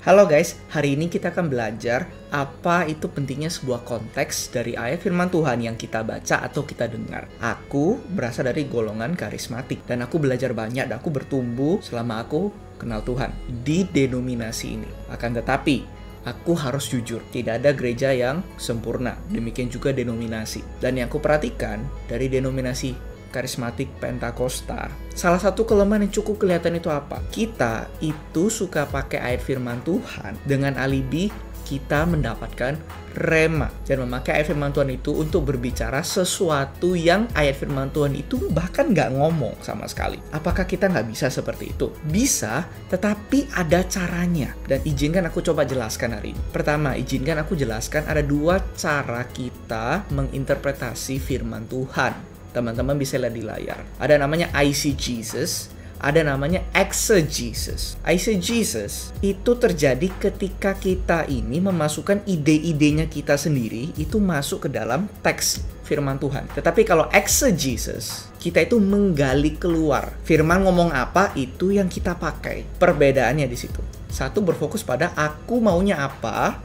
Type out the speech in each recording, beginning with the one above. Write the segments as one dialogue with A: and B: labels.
A: Halo guys, hari ini kita akan belajar apa itu pentingnya sebuah konteks dari ayat firman Tuhan yang kita baca atau kita dengar. Aku berasal dari golongan karismatik dan aku belajar banyak dan aku bertumbuh selama aku kenal Tuhan di denominasi ini. Akan tetapi, aku harus jujur, tidak ada gereja yang sempurna, demikian juga denominasi. Dan yang aku perhatikan dari denominasi karismatik Pentakosta, salah satu kelemahan yang cukup kelihatan itu apa? Kita itu suka pakai ayat firman Tuhan dengan alibi kita mendapatkan rema dan memakai ayat firman Tuhan itu untuk berbicara sesuatu yang ayat firman Tuhan itu bahkan nggak ngomong sama sekali. Apakah kita nggak bisa seperti itu? Bisa, tetapi ada caranya. Dan izinkan aku coba jelaskan hari ini. Pertama, izinkan aku jelaskan ada dua cara kita menginterpretasi firman Tuhan. Teman-teman bisa lihat di layar. Ada namanya eisegesis, ada namanya exegesis. Eisegesis itu terjadi ketika kita ini memasukkan ide-idenya kita sendiri itu masuk ke dalam teks firman Tuhan. Tetapi kalau exegesis, kita itu menggali keluar. Firman ngomong apa, itu yang kita pakai. Perbedaannya di situ. Satu berfokus pada aku maunya apa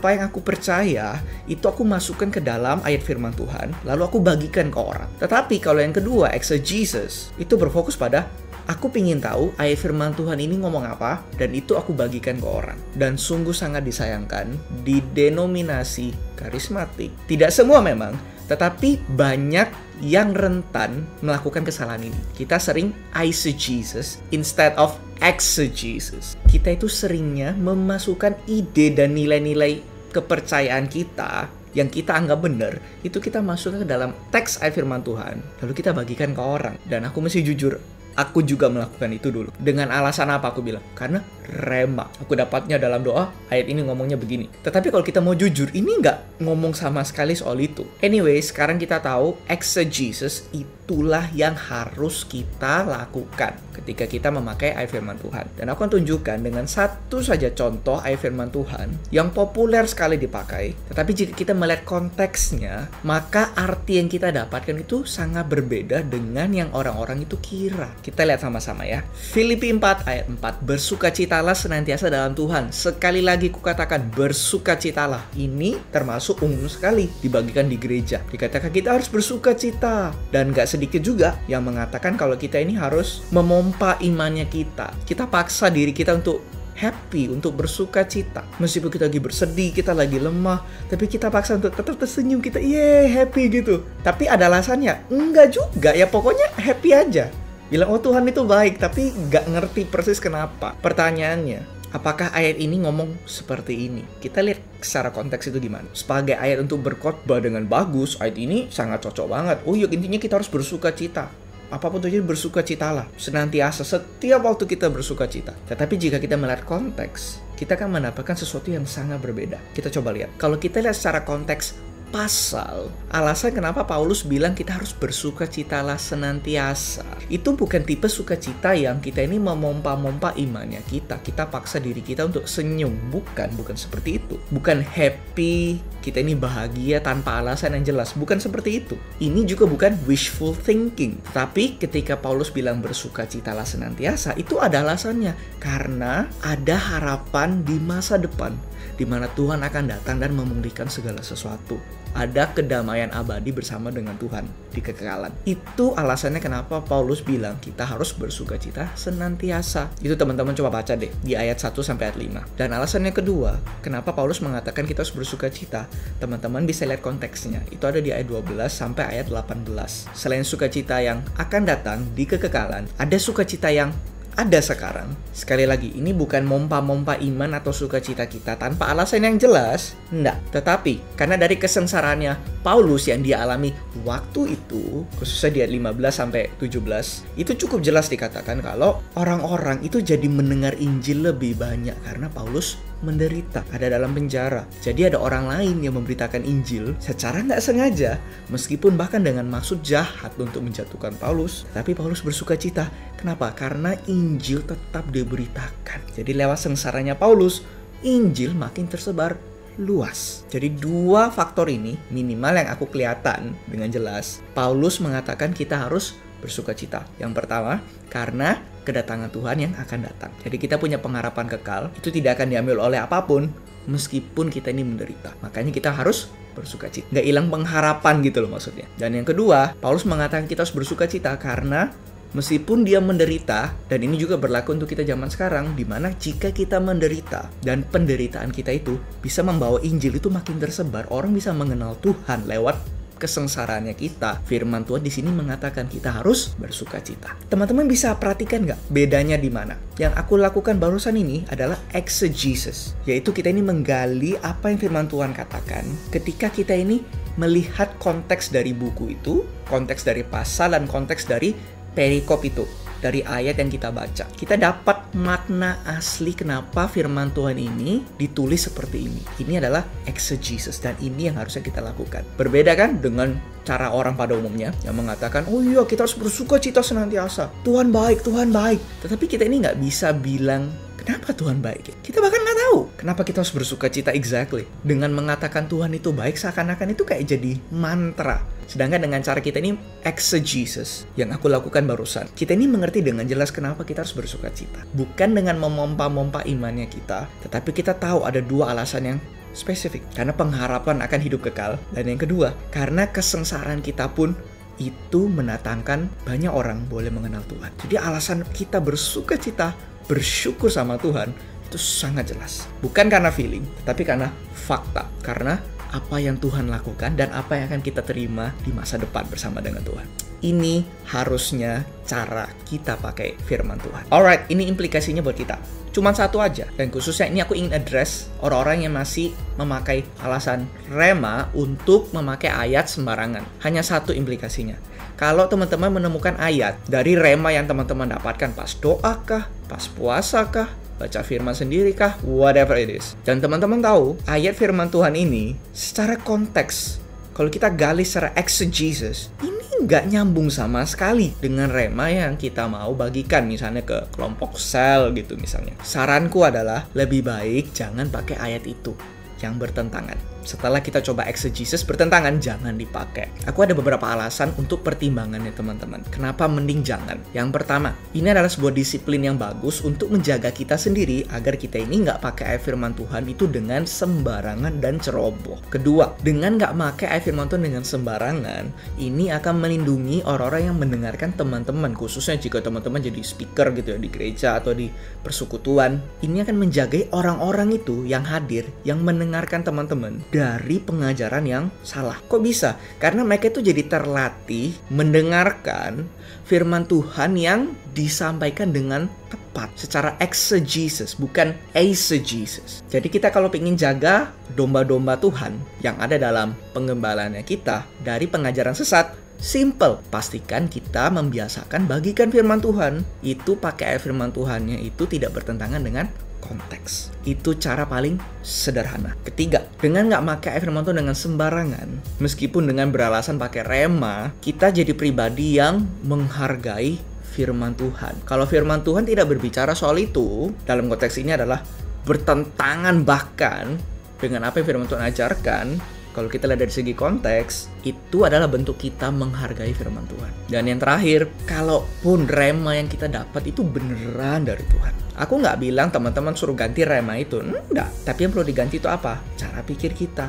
A: yang aku percaya, itu aku masukkan ke dalam ayat firman Tuhan, lalu aku bagikan ke orang. Tetapi kalau yang kedua, exegesis, itu berfokus pada aku pingin tahu ayat firman Tuhan ini ngomong apa, dan itu aku bagikan ke orang. Dan sungguh sangat disayangkan, di denominasi karismatik, tidak semua memang, tetapi banyak yang rentan melakukan kesalahan ini. Kita sering eisegesis instead of exegesis. Kita itu seringnya memasukkan ide dan nilai-nilai kepercayaan kita yang kita anggap benar, itu kita masukkan ke dalam teks ayat firman Tuhan, lalu kita bagikan ke orang. Dan aku mesti jujur, aku juga melakukan itu dulu. Dengan alasan apa aku bilang? Karena rema. Aku dapatnya dalam doa, ayat ini ngomongnya begini. Tetapi kalau kita mau jujur, ini nggak ngomong sama sekali soal itu. Anyway, sekarang kita tahu exegesis itulah yang harus kita lakukan ketika kita memakai ayat firman Tuhan. Dan aku akan tunjukkan dengan satu saja contoh ayat firman Tuhan yang populer sekali dipakai. Tetapi jika kita melihat konteksnya, maka arti yang kita dapatkan itu sangat berbeda dengan yang orang-orang itu kira. Kita lihat sama-sama ya. Filipi 4 ayat 4. Bersukacitalah senantiasa dalam Tuhan. Sekali lagi kukatakan bersukacitalah. Ini termasuk umum sekali dibagikan di gereja. Dikatakan kita harus bersukacita. Dan gak sedikit juga yang mengatakan kalau kita ini harus memompa imannya kita. Kita paksa diri kita untuk happy, untuk bersukacita. Meskipun kita lagi bersedih, kita lagi lemah, tapi kita paksa untuk tetap tersenyum, kita happy gitu. Tapi ada alasannya? Enggak juga, ya pokoknya happy aja. Bilang, oh Tuhan itu baik, tapi nggak ngerti persis kenapa. Pertanyaannya, apakah ayat ini ngomong seperti ini? Kita lihat secara konteks itu gimana. Sebagai ayat untuk berkhotbah dengan bagus, ayat ini sangat cocok banget. Oh iya, intinya kita harus bersuka cita. Apapun terjadi, bersukacitalah senantiasa, setiap waktu kita bersukacita. Tetapi jika kita melihat konteks, kita akan mendapatkan sesuatu yang sangat berbeda. Kita coba lihat. Kalau kita lihat secara konteks pasal, alasan kenapa Paulus bilang kita harus bersukacitalah senantiasa, itu bukan tipe sukacita yang kita ini memompa-mompa imannya kita paksa diri kita untuk senyum. Bukan seperti itu. Bukan happy, kita ini bahagia tanpa alasan yang jelas. Bukan seperti itu. Ini juga bukan wishful thinking. Tapi ketika Paulus bilang bersukacitalah senantiasa, itu ada alasannya. Karena ada harapan di masa depan, di mana Tuhan akan datang dan memulihkan segala sesuatu. Ada kedamaian abadi bersama dengan Tuhan di kekekalan. Itu alasannya kenapa Paulus bilang kita harus bersukacita senantiasa. Itu teman-teman coba baca deh di ayat 1 sampai ayat 5. Dan alasannya kedua, kenapa Paulus mengatakan kita harus bersukacita, teman-teman bisa lihat konteksnya. Itu ada di ayat 12 sampai ayat 18. Selain sukacita yang akan datang di kekekalan, ada sukacita yang ada sekarang. Sekali lagi, ini bukan mompa-mompa iman atau sukacita kita tanpa alasan yang jelas. Enggak. Tetapi, karena dari kesengsaraannya Paulus yang dia alami waktu itu, khususnya di ayat 15 sampai 17, itu cukup jelas dikatakan kalau orang-orang itu jadi mendengar Injil lebih banyak karena Paulus menderita, ada dalam penjara. Jadi ada orang lain yang memberitakan Injil secara nggak sengaja, meskipun bahkan dengan maksud jahat untuk menjatuhkan Paulus. Tapi Paulus bersukacita. Kenapa? Karena Injil tetap diberitakan. Jadi lewat sengsaranya Paulus, Injil makin tersebar luas. Jadi dua faktor ini minimal yang aku kelihatan dengan jelas. Paulus mengatakan kita harus bersukacita. Yang pertama, karena kedatangan Tuhan yang akan datang. Jadi kita punya pengharapan kekal, itu tidak akan diambil oleh apapun, meskipun kita ini menderita. Makanya kita harus bersukacita. Nggak hilang pengharapan gitu loh maksudnya. Dan yang kedua, Paulus mengatakan kita harus bersukacita karena meskipun dia menderita, dan ini juga berlaku untuk kita zaman sekarang, di mana jika kita menderita dan penderitaan kita itu bisa membawa Injil itu makin tersebar, orang bisa mengenal Tuhan lewat kesengsaraannya kita. Firman Tuhan di sini mengatakan kita harus bersukacita. Teman-teman bisa perhatikan nggak bedanya di mana? Yang aku lakukan barusan ini adalah exegesis, yaitu kita ini menggali apa yang firman Tuhan katakan ketika kita ini melihat konteks dari buku itu, konteks dari pasal dan konteks dari perikop itu, dari ayat yang kita baca. Kita dapat makna asli kenapa firman Tuhan ini ditulis seperti ini. Ini adalah exegesis, dan ini yang harusnya kita lakukan. Berbeda kan dengan cara orang pada umumnya yang mengatakan, oh iya kita harus bersukacita senantiasa. Tuhan baik, Tuhan baik. Tetapi kita ini nggak bisa bilang kenapa Tuhan baik. Kita bahkan nggak tahu kenapa kita harus bersukacita exactly. Dengan mengatakan Tuhan itu baik, seakan-akan itu kayak jadi mantra. Sedangkan dengan cara kita ini exegesis yang aku lakukan barusan, kita ini mengerti dengan jelas kenapa kita harus bersukacita. Bukan dengan memompa-mompa imannya kita, tetapi kita tahu ada dua alasan yang spesifik. Karena pengharapan akan hidup kekal, dan yang kedua, karena kesengsaraan kita pun itu mendatangkan banyak orang boleh mengenal Tuhan. Jadi alasan kita bersukacita, bersyukur sama Tuhan, itu sangat jelas. Bukan karena feeling, tapi karena fakta. Karena apa yang Tuhan lakukan dan apa yang akan kita terima di masa depan bersama dengan Tuhan. Ini harusnya cara kita pakai firman Tuhan. Alright, ini implikasinya buat kita. Cuma satu aja, dan khususnya ini aku ingin address orang-orang yang masih memakai alasan rema untuk memakai ayat sembarangan. Hanya satu implikasinya. Kalau teman-teman menemukan ayat dari rema yang teman-teman dapatkan pas doa kah, pas puasa kah, baca firman sendiri kah, whatever it is. Dan teman-teman tahu, ayat firman Tuhan ini secara konteks, kalau kita gali secara exegesis, ini nggak nyambung sama sekali dengan rema yang kita mau bagikan, misalnya ke kelompok sel gitu misalnya. Saranku adalah lebih baik jangan pakai ayat itu yang bertentangan. Setelah kita coba exegesis bertentangan, jangan dipakai. Aku ada beberapa alasan untuk pertimbangannya teman-teman. Kenapa mending jangan? Yang pertama, ini adalah sebuah disiplin yang bagus untuk menjaga kita sendiri agar kita ini nggak pakai ayat firman Tuhan itu dengan sembarangan dan ceroboh. Kedua, dengan nggak pakai ayat firman Tuhan dengan sembarangan, ini akan melindungi orang-orang yang mendengarkan teman-teman, khususnya jika teman-teman jadi speaker gitu ya di gereja atau di persekutuan. Ini akan menjaga orang-orang itu yang hadir, yang mendengarkan teman-teman dari pengajaran yang salah. Kok bisa? Karena mereka itu jadi terlatih mendengarkan firman Tuhan yang disampaikan dengan tepat secara exegesis, bukan eisegesis. Jadi kita kalau ingin jaga domba-domba Tuhan yang ada dalam pengembalaannya kita dari pengajaran sesat, simple, pastikan kita membiasakan bagikan firman Tuhan itu pakai ayat firman Tuhannya itu tidak bertentangan dengan konteks. Itu cara paling sederhana. Ketiga, dengan nggak pakai ayat firman Tuhan dengan sembarangan, meskipun dengan beralasan pakai rema, kita jadi pribadi yang menghargai firman Tuhan. Kalau firman Tuhan tidak berbicara soal itu, dalam konteks ini adalah bertentangan bahkan dengan apa yang firman Tuhan ajarkan, kalau kita lihat dari segi konteks, itu adalah bentuk kita menghargai firman Tuhan. Dan yang terakhir, kalaupun rema yang kita dapat itu beneran dari Tuhan. Aku nggak bilang teman-teman suruh ganti rema itu, enggak. Tapi yang perlu diganti itu apa? Cara pikir kita.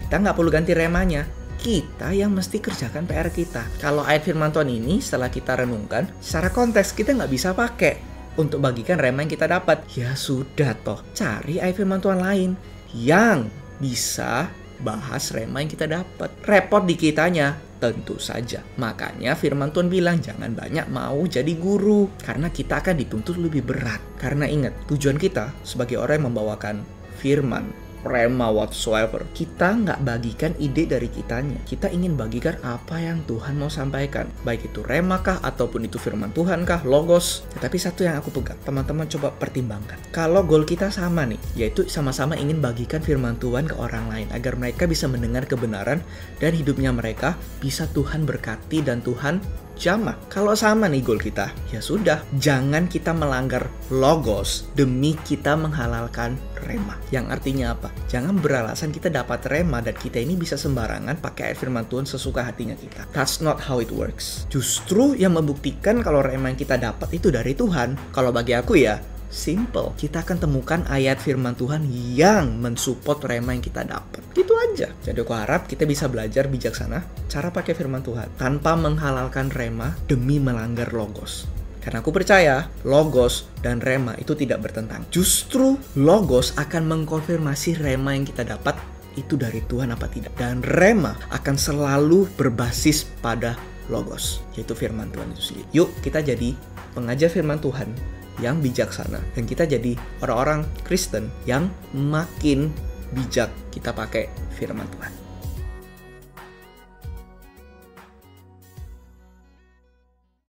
A: Kita nggak perlu ganti remanya. Kita yang mesti kerjakan PR kita. Kalau ayat firman Tuhan ini setelah kita renungkan, secara konteks kita nggak bisa pakai untuk bagikan rema yang kita dapat. Ya sudah toh, cari ayat firman Tuhan lain yang bisa bahas rema yang kita dapat. Repot di kitanya, tentu saja. Makanya firman Tuhan bilang jangan banyak mau jadi guru, karena kita akan dituntut lebih berat. Karena ingat, tujuan kita sebagai orang yang membawakan firman, rema whatsoever, kita nggak bagikan ide dari kitanya. Kita ingin bagikan apa yang Tuhan mau sampaikan, baik itu rema kah ataupun itu firman Tuhan kah, logos. Tetapi satu yang aku pegang, teman-teman coba pertimbangkan. Kalau goal kita sama nih, yaitu sama-sama ingin bagikan firman Tuhan ke orang lain agar mereka bisa mendengar kebenaran dan hidupnya mereka bisa Tuhan berkati dan Tuhan Jamah. Kalau sama nih goal kita, ya sudah, jangan kita melanggar logos demi kita menghalalkan rema. Yang artinya apa? Jangan beralasan kita dapat rema dan kita ini bisa sembarangan pakai ayat firman Tuhan sesuka hatinya kita. That's not how it works. Justru yang membuktikan kalau rema yang kita dapat itu dari Tuhan. Kalau bagi aku ya, simple. Kita akan temukan ayat firman Tuhan yang mensupport rema yang kita dapat. Gitu aja. Jadi aku harap kita bisa belajar bijaksana cara pakai firman Tuhan tanpa menghalalkan rema demi melanggar logos. Karena aku percaya logos dan rema itu tidak bertentang. Justru logos akan mengkonfirmasi rema yang kita dapat itu dari Tuhan apa tidak. Dan rema akan selalu berbasis pada logos, yaitu firman Tuhan itu sendiri. Yuk kita jadi pengajar firman Tuhan yang bijaksana. Dan kita jadi orang-orang Kristen yang makin bijak kita pakai firman Tuhan.